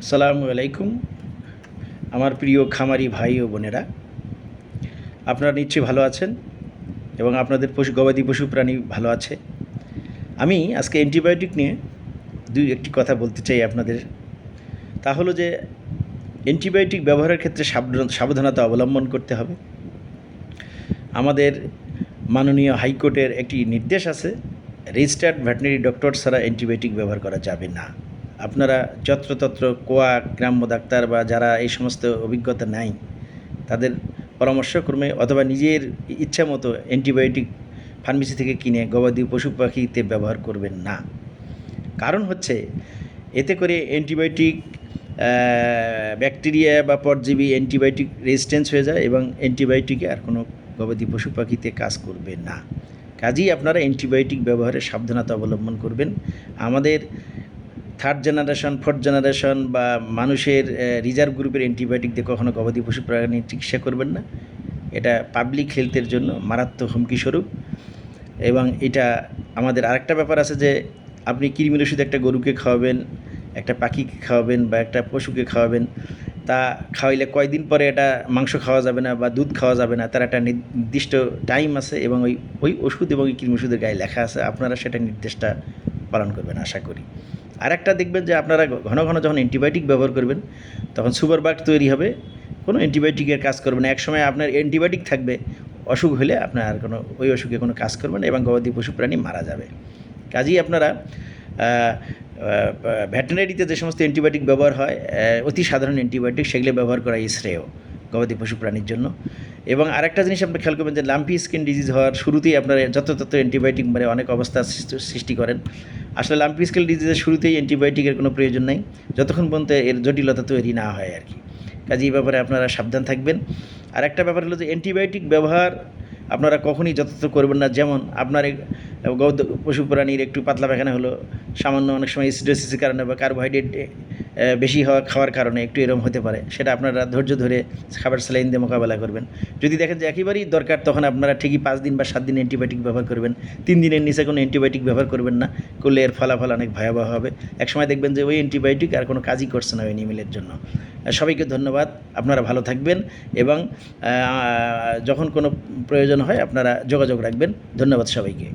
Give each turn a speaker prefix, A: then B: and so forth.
A: আসসালামু আলাইকুম আমার প্রিয় খামারি ভাই ও বোনেরা, আপনারা নিশ্চয়ই ভালো আছেন এবং আপনাদের গবাদি পশু প্রাণী ভালো আছে। আমি আজকে অ্যান্টিবায়োটিক নিয়ে একটি কথা বলতে চাই আপনাদের। তা হলো যে অ্যান্টিবায়োটিক ব্যবহারের ক্ষেত্রে সাবধানতা অবলম্বন করতে হবে। আমাদের মাননীয় হাইকোর্টের একটি নির্দেশ আছে, রেজিস্টার্ড ভেটেরিনারি ডক্টর ছাড়া অ্যান্টিবায়োটিক ব্যবহার করা যাবে না। আপনারা যত্রতত্র কোয়া গ্রাম্য ডাক্তার বা যারা এই সমস্ত অভিজ্ঞতা নাই তাদের পরামর্শক্রমে অথবা নিজের ইচ্ছা মতো অ্যান্টিবায়োটিক ফার্মেসি থেকে কিনে গবাদি পশু পাখিতে ব্যবহার করবেন না। কারণ হচ্ছে এতে করে অ্যান্টিবায়োটিক ব্যাকটেরিয়া বা পরজীবী অ্যান্টিবায়োটিক রেজিস্ট্যান্স হয়ে যায় এবং অ্যান্টিবায়োটিকে আর কোনো গবাদি পশু পাখিতে কাজ করবে না। কাজেই আপনারা অ্যান্টিবায়োটিক ব্যবহারে সাবধানতা অবলম্বন করবেন। আমাদের থার্ড জেনারেশন, ফোর্থ জেনারেশন বা মানুষের রিজার্ভ গ্রুপের অ্যান্টিবায়োটিক দিয়ে কখনো গবাদি পশু প্রাণীর চিকিৎসা করবেন না। এটা পাবলিক হেলথের জন্য মারাত্মক হুমকিস্বরূপ। এবং এটা আমাদের আরেকটা ব্যাপার আছে যে আপনি কৃমির ওষুধ একটা গরুকে খাওয়াবেন, একটা পাখিকে খাওয়াবেন বা একটা পশুকে খাওয়াবেন, তা খাওয়াইলে কয়দিন পরে এটা মাংস খাওয়া যাবে না বা দুধ খাওয়া যাবে না, তার একটা নির্দিষ্ট টাইম আছে এবং ওই ওষুধ এবং ওই কৃমি ওষুধের গায়ে লেখা আছে। আপনারা সেটা নির্দেশটা পালন করবেন আশা করি। আরেকটা দেখবেন যে আপনারা ঘন ঘন যখন অ্যান্টিবায়োটিক ব্যবহার করবেন তখন সুপারবাগ তৈরি হবে, কোনো অ্যান্টিবায়োটিকের কাজ করবে না। একসময় আপনার অ্যান্টিবায়োটিক থাকবে, অসুখ হলে আপনার আর কোনো ওই অসুখে কোনো কাজ করবে না এবং গবাদি পশু প্রাণী মারা যাবে। কাজেই আপনারা ভেটেরিনারিতে যে সমস্ত অ্যান্টিবায়োটিক ব্যবহার হয়, অতি সাধারণ অ্যান্টিবায়োটিক, সেগুলো ব্যবহার করাই শ্রেয় গবাদি পশু প্রাণীর জন্য। এবং আরেকটা জিনিস আপনি খেয়াল করবেন যে লাম্পি স্কিন ডিজিজ হওয়ার শুরুতেই আপনারা যত্র অ্যান্টিবায়োটিক মানে অনেক অবস্থা সৃষ্টি করেন। আসলে লাম্পি স্কিন ডিজিজের শুরুতেই অ্যান্টিবায়োটিকের কোনো প্রয়োজন নেই, যতক্ষণ পর্যন্ত এর জটিলতা তৈরি না হয় আর কি। কাজে এই ব্যাপারে আপনারা সাবধান থাকবেন। আরেকটা ব্যাপার হলো যে অ্যান্টিবায়োটিক ব্যবহার আপনারা কখনই যথাযথ করবেন না। যেমন আপনার পশু প্রাণীর একটু পাতলা পায়খানা হলো, সামান্য অনেক সময় অ্যাসিডোসিসের কারণে বা কার্বোহাইড্রেট বেশি খাওয়ার কারণে একটু এরকম হতে পারে, সেটা আপনারা ধৈর্য ধরে খাবার স্যালাইন দিয়ে মোকাবেলা করবেন। যদি দেখেন যে একেবারেই দরকার, তখন আপনারা ঠিকই 5 দিন বা 7 দিন অ্যান্টিবায়োটিক ব্যবহার করবেন। 3 দিনের নিচে কোনো অ্যান্টিবায়োটিক ব্যবহার করবেন না, করলে এর ফলাফল অনেক ভয়াবহ হবে। একসময় দেখবেন যে ওই অ্যান্টিবায়োটিক আর কোনো কাজই করছে না ওই এনিমেলের জন্য। সবাইকে ধন্যবাদ, আপনারা ভালো থাকবেন এবং যখন কোনো প্রয়োজন হয় আপনারা যোগাযোগ রাখবেন। ধন্যবাদ সবাইকে।